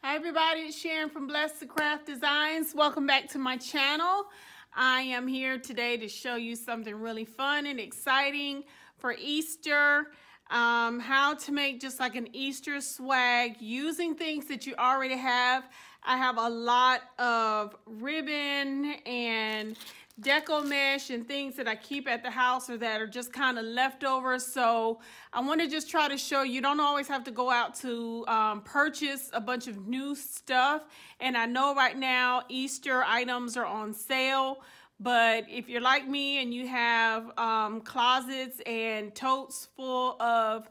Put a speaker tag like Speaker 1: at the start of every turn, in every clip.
Speaker 1: Hi everybody, it's Sharon from Blessed to Craft Designs. Welcome back to my channel. I am here today to show you something really fun and exciting for Easter. How to make just like an Easter swag using things that you already have. I have a lot of ribbon and deco mesh and things that I keep at the house or that are just kind of leftovers. So I want to just try to show you don't always have to go out to purchase a bunch of new stuff. And I know right now Easter items are on sale. But if you're like me and you have closets and totes full of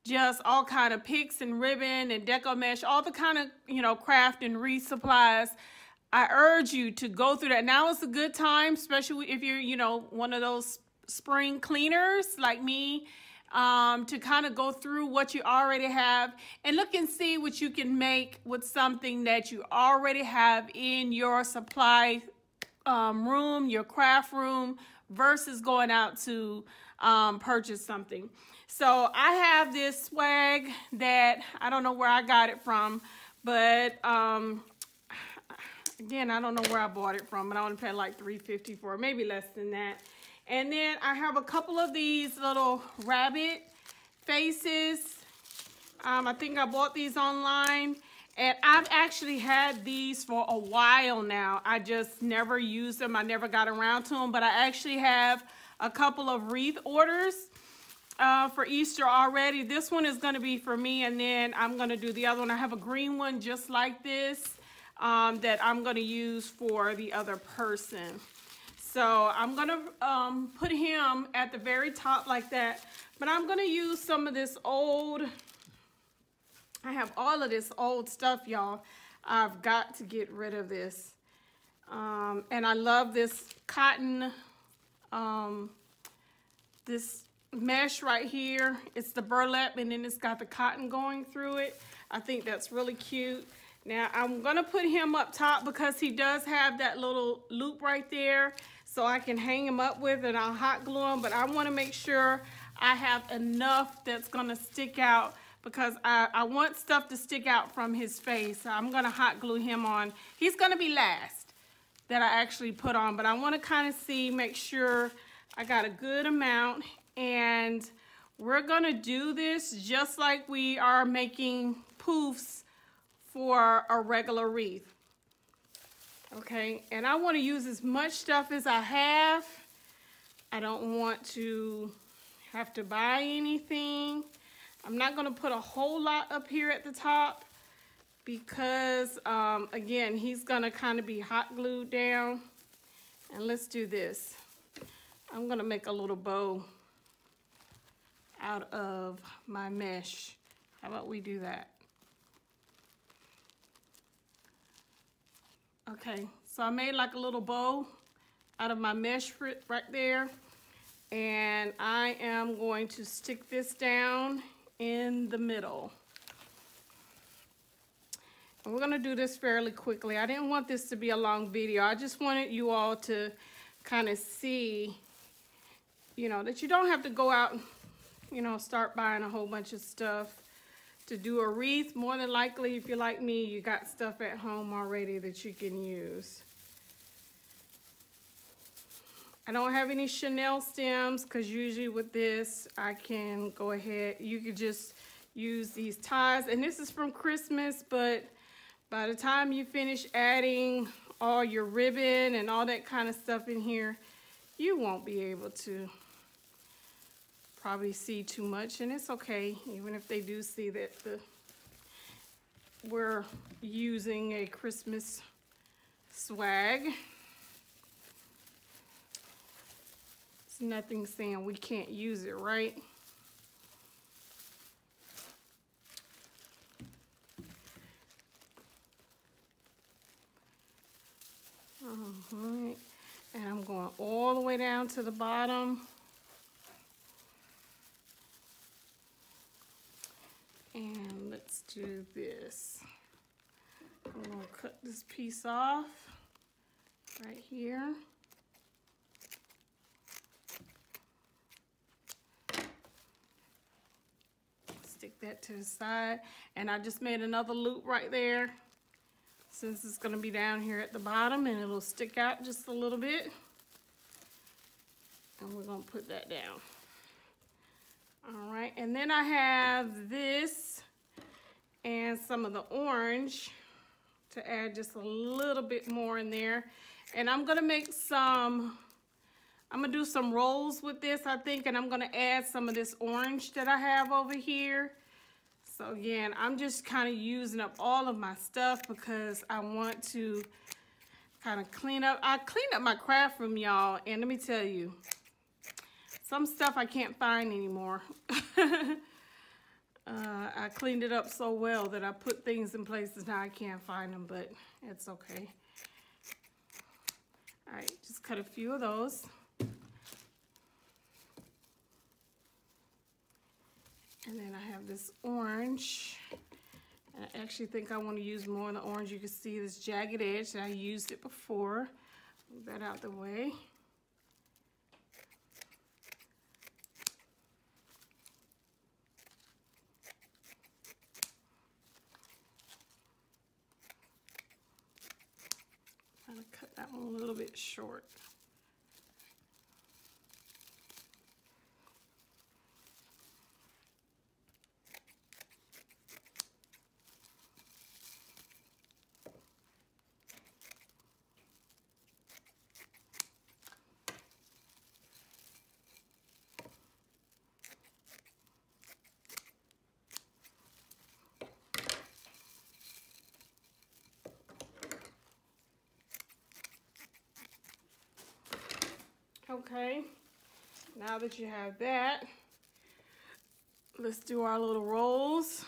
Speaker 1: just all kind of pics and ribbon and deco mesh, all the kind of, craft and wreath supplies, I urge you to go through that. Now is a good time, especially if you're, one of those spring cleaners like me, to kind of go through what you already have and look and see what you can make with something that you already have in your supply room, your craft room, versus going out to purchase something. So I have this swag that I don't know where I got it from, but again, I don't know where I bought it from, but I only paid like $3.50 for it, maybe less than that. And then I have a couple of these little rabbit faces. I think I bought these online. And I've actually had these for a while now. I just never used them. I never got around to them. But I actually have a couple of wreath orders for Easter already. This one is going to be for me. And then I'm going to do the other one. I have a green one just like this that I'm going to use for the other person. So I'm going to put him at the very top like that. But I'm going to use some of this old... I have all of this old stuff, y'all. I've got to get rid of this. And I love this cotton, this mesh right here. It's the burlap, and then it's got the cotton going through it. I think that's really cute. Now, I'm going to put him up top because he does have that little loop right there. So I can hang him up with it. I'll hot glue him. But I want to make sure I have enough that's going to stick out, because I want stuff to stick out from his face. I'm going to hot glue him on. He's going to be last that I actually put on, but I want to kind of make sure I got a good amount. And we're going to do this just like we are making poofs for a regular wreath. Okay, and I want to use as much stuff as I have. I don't want to have to buy anything. I'm not going to put a whole lot up here at the top because, again, he's going to kind of be hot glued down. And let's do this. I'm going to make a little bow out of my mesh. How about we do that? Okay, so I made like a little bow out of my mesh right there. And I am going to stick this down in the middle. And we're going to do this fairly quickly. I didn't want this to be a long video. I just wanted you all to kind of see, that you don't have to go out and, start buying a whole bunch of stuff to do a wreath. More than likely, if you're like me, you got stuff at home already that you can use. I don't have any Chanel stems because usually with this, I can go ahead. You could just use these ties. And this is from Christmas, but by the time you finish adding all your ribbon and all that kind of stuff in here, you won't be able to probably see too much. And it's okay, even if they do see that we're using a Christmas swag. Nothing saying we can't use it, right? All right, and I'm going all the way down to the bottom. And let's do this. I'm going to cut this piece off right here. Stick that to the side, and I just made another loop right there since it's going to be down here at the bottom and it'll stick out just a little bit. And we're going to put that down. All right, and then I have this and some of the orange to add just a little bit more in there. And I'm gonna make some, I'm gonna do some rolls with this, I think, and I'm gonna add some of this orange that I have over here. So again, I'm just kind of using up all of my stuff because I want to kind of clean up. I cleaned up my craft room, y'all, and let me tell you, some stuff I can't find anymore. I cleaned it up so well that I put things in places now I can't find them, but it's okay. All right, just cut a few of those. And then I have this orange. And I actually think I want to use more of the orange. You can see this jagged edge, and I used it before. Move that out the way. I'm gonna cut that one a little bit short. Okay, now that you have that, let's do our little rolls.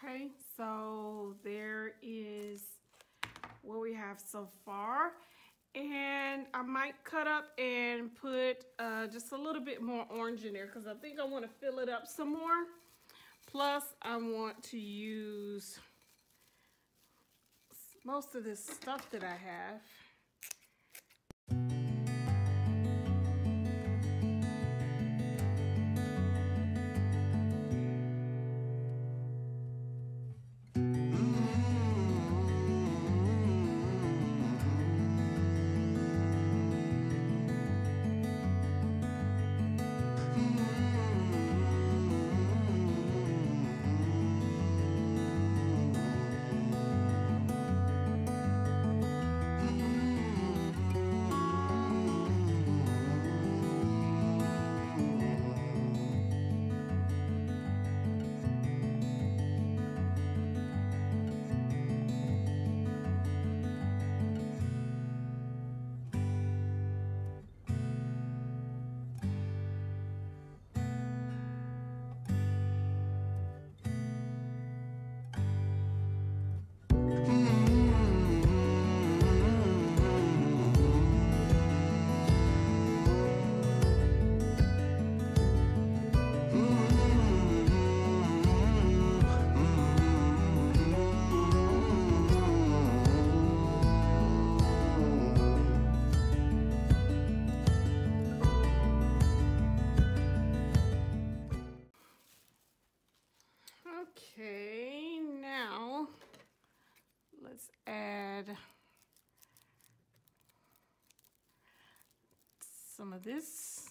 Speaker 1: Okay, so there is what we have so far, and I might cut up and put just a little bit more orange in there because I think I want to fill it up some more. Plus, I want to use most of this stuff that I have. Okay, now let's add some of this.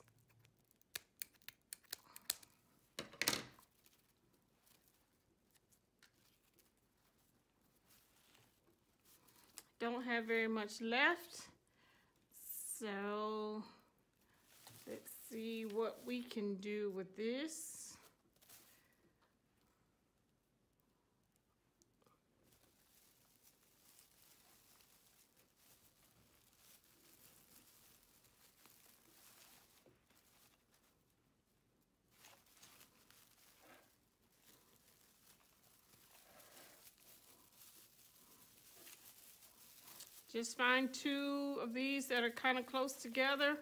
Speaker 1: don't have very much left. So let's see what we can do with this. Just find two of these that are kind of close together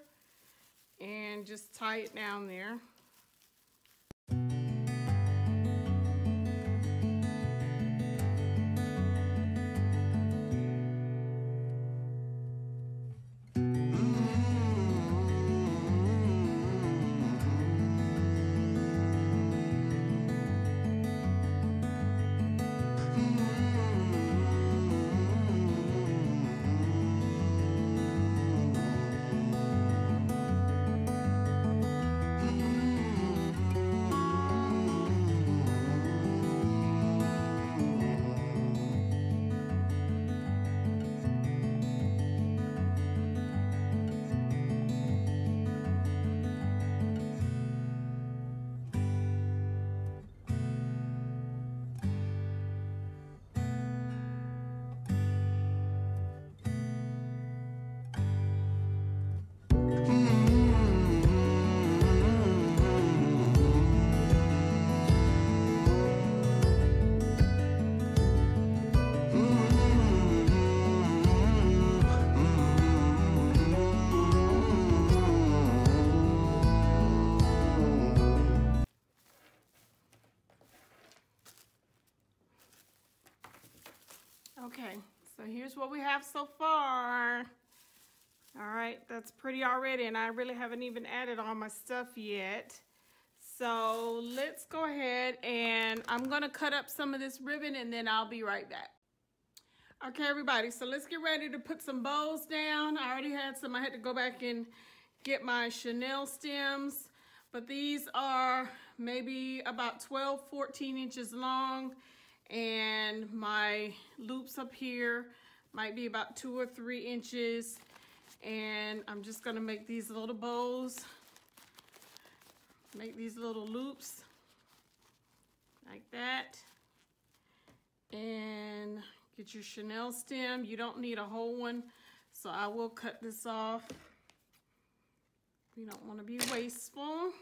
Speaker 1: and just tie it down there. Okay, so here's what we have so far. All right, that's pretty already, and I really haven't even added all my stuff yet. So let's go ahead and I'm gonna cut up some of this ribbon and then I'll be right back. Okay, everybody, so let's get ready to put some bows down. I already had some. I had to go back and get my Chanel stems, but these are maybe about 12, 14 inches long, and my loops up here might be about 2 or 3 inches, and I'm just gonna make these little bows, make these little loops like that, and get your Chanel stem. You don't need a whole one, so I will cut this off. We don't want to be wasteful.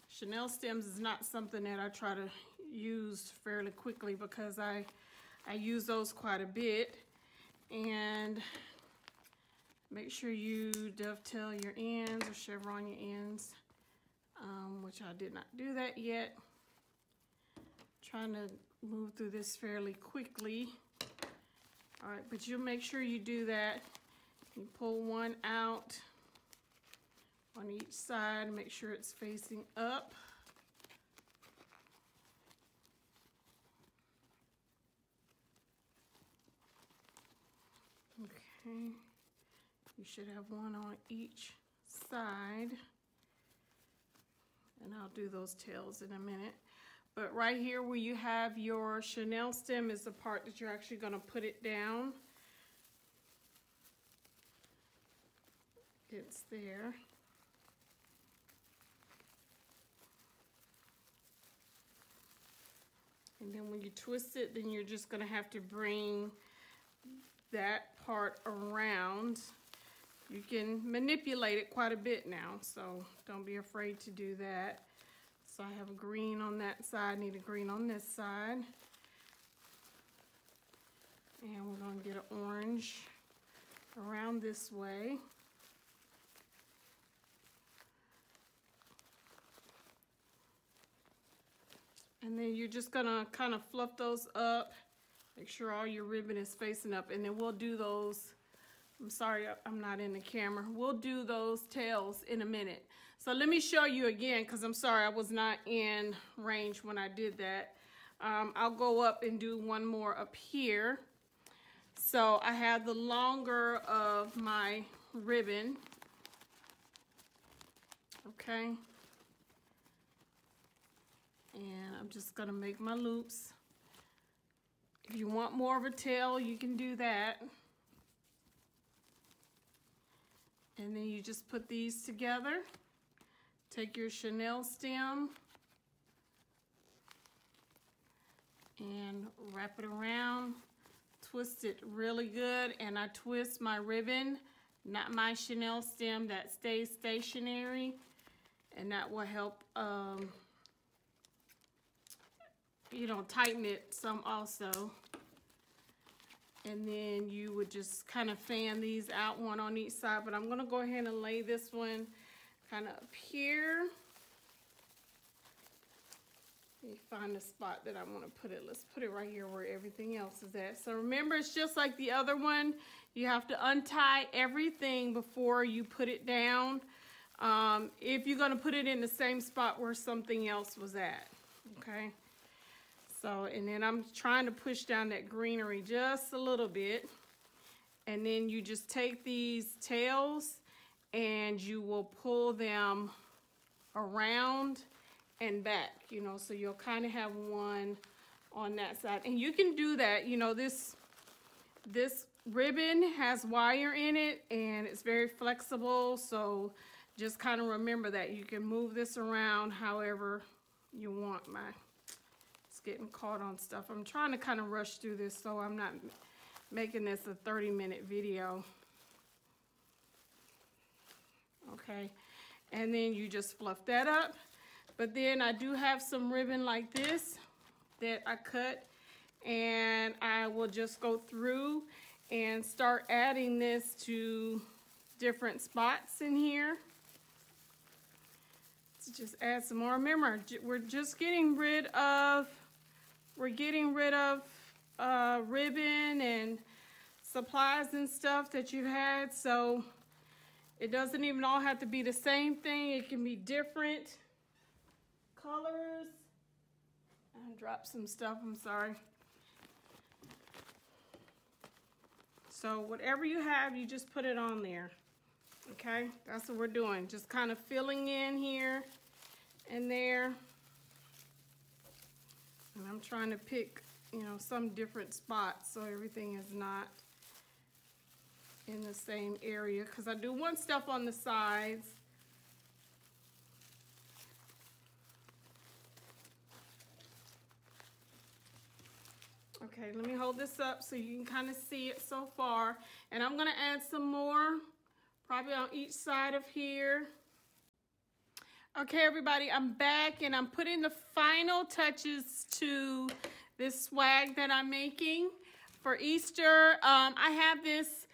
Speaker 1: Chanel stems is not something that I try to use fairly quickly because I use those quite a bit. And make sure you dovetail your ends or chevron your ends, which I did not do that yet. Trying to move through this fairly quickly. All right, but you'll make sure you do that. You pull one out on each side, make sure it's facing up. Okay, you should have one on each side, and I'll do those tails in a minute. But right here where you have your Chanel stem is the part that you're actually going to put it down. It's there. And then when you twist it, then you're just going to have to bring that part around. You can manipulate it quite a bit now, so don't be afraid to do that. So I have a green on that side, need a green on this side. And we're going to get an orange around this way. And then you're just going to kind of fluff those up. Make sure all your ribbon is facing up, and then we'll do those. I'm sorry, I'm not in the camera. We'll do those tails in a minute. So let me show you again, because I'm sorry I was not in range when I did that. I'll go up and do one more up here. So I have the longer of my ribbon. Okay. And I'm just gonna make my loops. If you want more of a tail, you can do that. And then you just put these together. Take your chenille stem and wrap it around. Twist it really good, and I twist my ribbon, not my chenille stem, that stays stationary, and that will help you know, tighten it some also. And then you would just kind of fan these out, one on each side, but I'm gonna go ahead and lay this one kind of up here. Let me find the spot that I want to put it. Let's put it right here where everything else is at. So remember, it's just like the other one. You have to untie everything before you put it down. If you're going to put it in the same spot where something else was at. Okay. So, and then I'm trying to push down that greenery just a little bit. And then you just take these tails and you will pull them around and back, you know, so you'll kind of have one on that side. And you can do that, you know, this ribbon has wire in it and it's very flexible, so just kind of remember that you can move this around however you want. It's getting caught on stuff. I'm trying to kind of rush through this so I'm not making this a 30-minute video. Okay, and then you just fluff that up. But then I do have some ribbon like this that I cut, and I will just go through and start adding this to different spots in here. To just add some more. Remember, we're just getting rid of, ribbon and supplies and stuff that you've had, so it doesn't even all have to be the same thing. It can be different colors. I dropped some stuff, I'm sorry. So whatever you have, you just put it on there. Okay, that's what we're doing. Just kind of filling in here and there. And I'm trying to pick, you know, some different spots so everything is not in the same area, because I do want stuff on the sides. Okay, let me hold this up so you can kind of see it so far. And I'm gonna add some more, probably on each side of here. Okay, everybody, I'm back and I'm putting the final touches to this swag that I'm making for Easter. I have this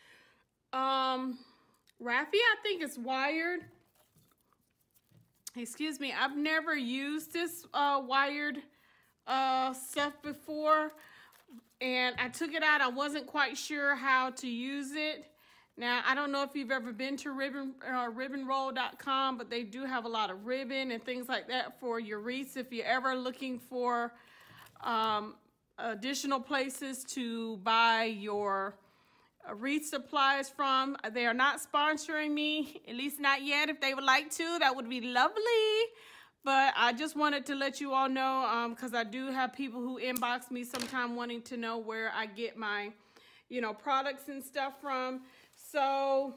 Speaker 1: Wreath, I think it's wired. Excuse me, I've never used this wired stuff before. And I took it out. I wasn't quite sure how to use it. Now, I don't know if you've ever been to ribbonroll.com, but they do have a lot of ribbon and things like that for your wreaths. If you're ever looking for additional places to buy your wreath supplies from, they are not sponsoring me, at least not yet. If they would like to, that would be lovely. But I just wanted to let you all know, because I do have people who inbox me sometime wanting to know where I get my, you know, products and stuff from. So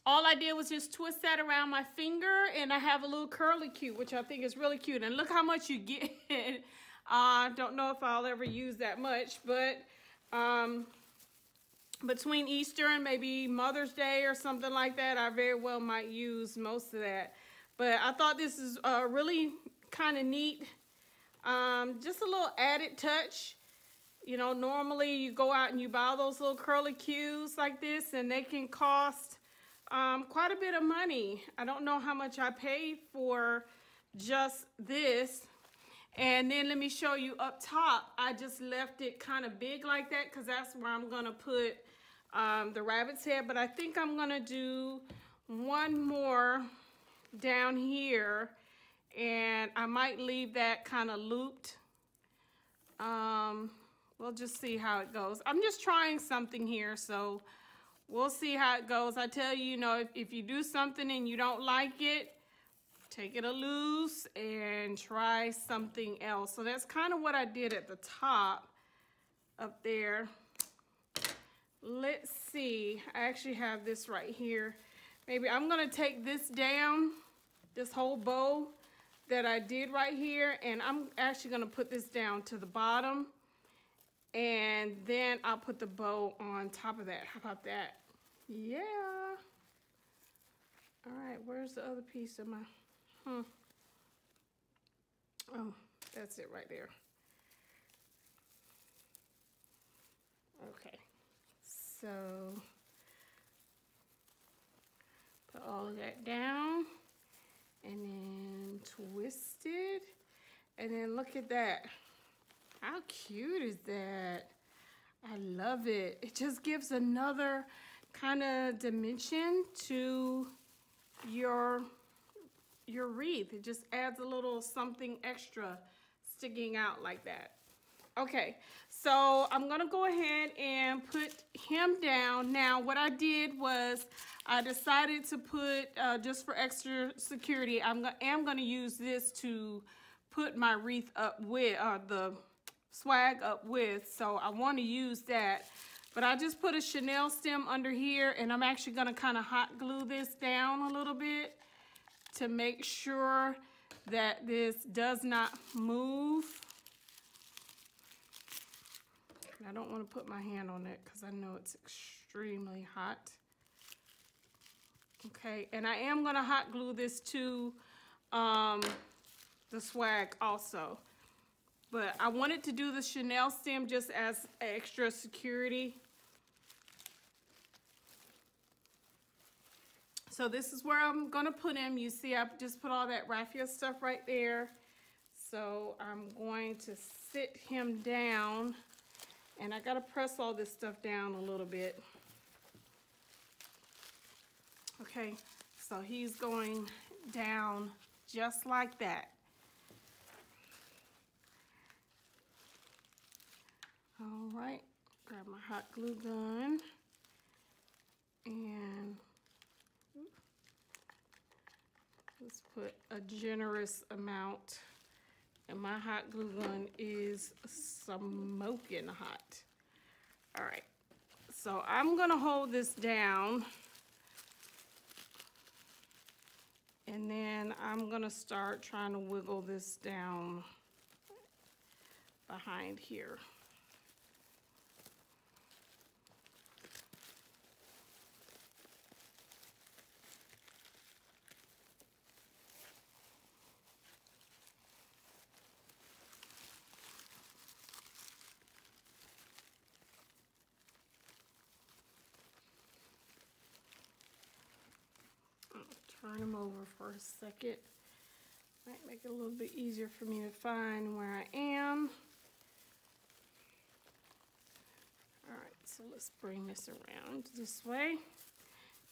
Speaker 1: all I did was just twist that around my finger, and I have a little curly cue, which I think is really cute. And look how much you get. I don't know if I'll ever use that much, but between Easter and maybe Mother's Day or something like that, I very well might use most of that. But I thought this is really kind of neat. Just a little added touch. You know, normally you go out and you buy those little curly cues like this, and they can cost quite a bit of money. I don't know how much I paid for just this. And then let me show you up top. I just left it kind of big like that because that's where I'm going to put the rabbit's head. But I think I'm going to do one more down here, and I might leave that kind of looped. We'll just see how it goes. I'm just trying something here, so we'll see how it goes. I tell you, you know, if you do something and you don't like it, take it a loose and try something else. So that's kind of what I did at the top. up there. Let's see, I actually have this right here. Maybe I'm gonna take this down, this whole bow that I did right here, and I'm actually gonna put this down to the bottom, and then I'll put the bow on top of that. How about that? Yeah. All right, where's the other piece of my, oh, that's it right there. Okay, so put all of that down and then twist it, and then look at that. How cute is that? I love it. It just gives another kind of dimension to your wreath. It just adds a little something extra sticking out like that. Okay, so I'm gonna go ahead and put him down. Now, what I did was I decided to put, just for extra security, I am gonna use this to put my wreath up with, the swag up with, so I wanna use that. But I just put a chenille stem under here, and I'm actually gonna kind of hot glue this down a little bit to make sure that this does not move. I don't want to put my hand on it because I know it's extremely hot. Okay, and I am going to hot glue this to the swag also. But I wanted to do the chenille stem just as extra security. So this is where I'm going to put him. You see, I just put all that raffia stuff right there. So I'm going to sit him down. And I gotta press all this stuff down a little bit. Okay, so he's going down just like that. All right, grab my hot glue gun and let's put a generous amount. And my hot glue gun is smoking hot. All right, so I'm gonna hold this down, and then I'm gonna start trying to wiggle this down behind here. Turn them over for a second. Might make it a little bit easier for me to find where I am. All right, so let's bring this around this way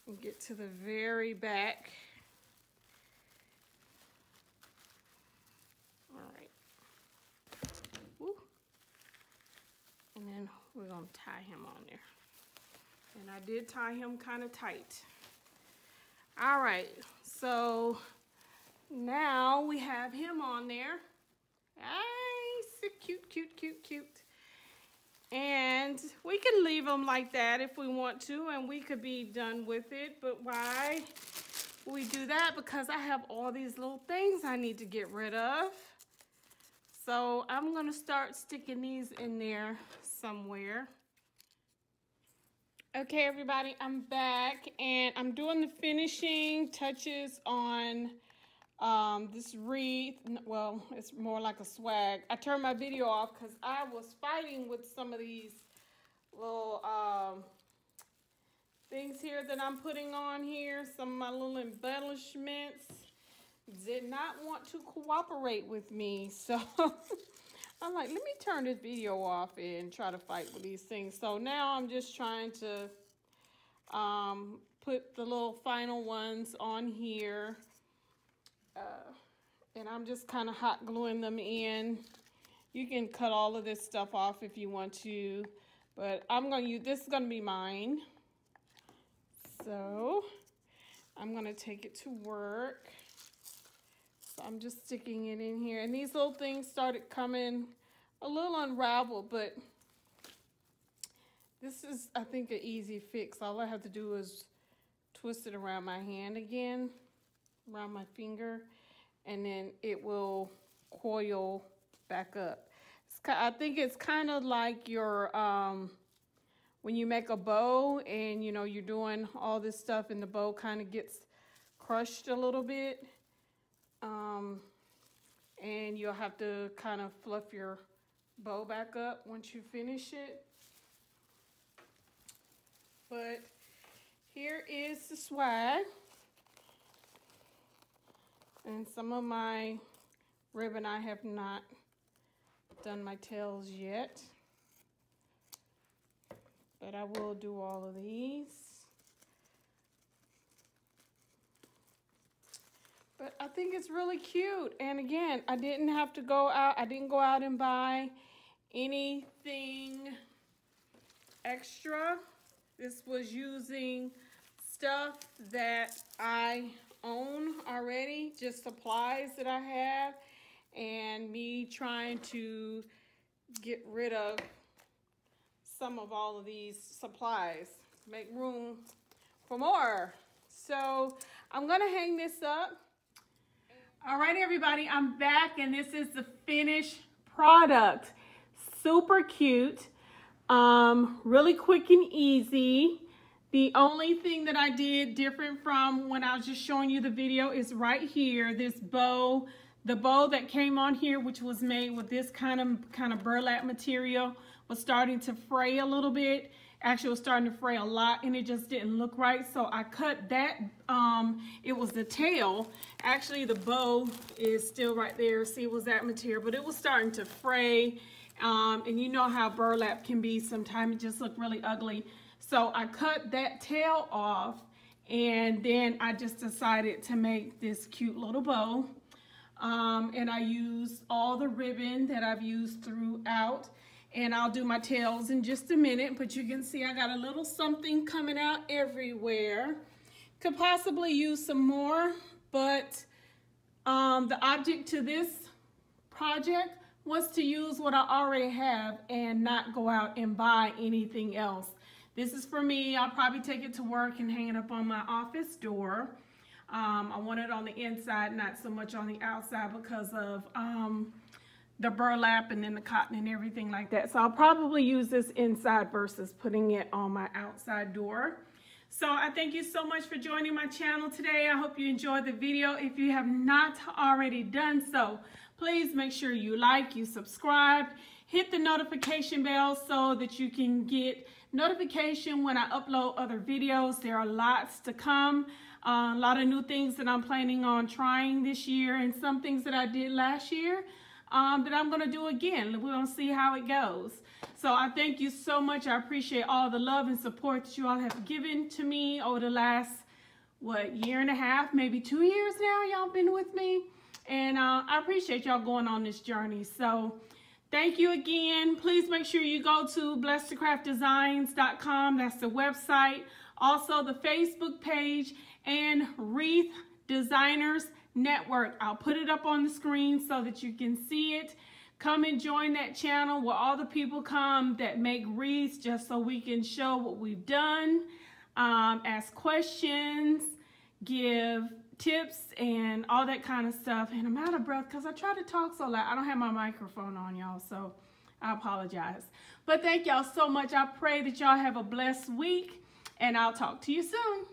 Speaker 1: and get to the very back. All right. Woo. And then we're gonna tie him on there. And I did tie him kind of tight. All right, so now we have him on there. Nice, cute, cute, cute, cute. And we can leave him like that if we want to, and we could be done with it. But why we do that? Because I have all these little things I need to get rid of. So I'm gonna start sticking these in there somewhere. Okay, everybody, I'm back, and I'm doing the finishing touches on this wreath. Well, it's more like a swag. I turned my video off because I was fighting with some of these little things here that I'm putting on here. Some of my little embellishments did not want to cooperate with me, so I'm like, let me turn this video off and try to fight with these things. So now I'm just trying to put the little final ones on here. And I'm just kind of hot gluing them in. You can cut all of this stuff off if you want to, but I'm going to use, this is going to be mine. So I'm going to take it to work. So I'm just sticking it in here. And these little things started coming a little unraveled, but This is, I think, an easy fix. All I have to do is twist it around my hand again, around my finger, and then it will coil back up. I think it's kind of like your, when you make a bow and, you know, you're doing all this stuff and the bow kind of gets crushed a little bit. And you'll have to kind of fluff your bow back up once you finish it. But here is the swag. And some of my ribbon, I have not done my tails yet. But I will do all of these. But I think it's really cute. And again, I didn't have to go out. I didn't go out and buy anything extra. This was using stuff that I own already, just supplies that I have, and me trying to get rid of some of all of these supplies, make room for more. So I'm gonna hang this up. All right, everybody, I'm back, and this is the finished product. Super cute, really quick and easy. The only thing that I did different from when I was just showing you the video is right here, this bow. The bow that came on here, which was made with this kind of burlap material, was starting to fray a little bit. Actually, it was starting to fray a lot, and it just didn't look right. So I cut that. It was the tail. Actually, the bow is still right there. See, it was that material, but it was starting to fray. And you know how burlap can be sometimes. It just looked really ugly. So I cut that tail off, and then I just decided to make this cute little bow. And I used all the ribbon that I've used throughout. And I'll do my tails in just a minute, but you can see I got a little something coming out everywhere. Could possibly use some more, but the object to this project was to use what I already have and not go out and buy anything else. This is for me. I'll probably take it to work and hang it up on my office door. I want it on the inside, not so much on the outside because of the burlap and then the cotton and everything like that. So I'll probably use this inside versus putting it on my outside door. So I thank you so much for joining my channel today. I hope you enjoyed the video. If you have not already done so, please make sure you like, you subscribe, hit the notification bell so that you can get notification when I upload other videos. There are lots to come. A lot of new things that I'm planning on trying this year, and some things that I did last year that I'm going to do again. We're going to see how it goes. So I thank you so much. I appreciate all the love and support that you all have given to me over the last, year and a half, maybe 2 years now. Y'all been with me. And I appreciate y'all going on this journey. So thank you again. Please make sure you go to blessedtocraftdesigns.com. That's the website. Also the Facebook page and Wreath Designers Network. I'll put it up on the screen so that you can see it. Come and join that channel where all the people come that make wreaths, just so we can show what we've done, ask questions, give tips, and all that kind of stuff. And I'm out of breath because I try to talk so loud. I don't have my microphone on, y'all, so I apologize. But thank y'all so much. I pray that y'all have a blessed week, and I'll talk to you soon.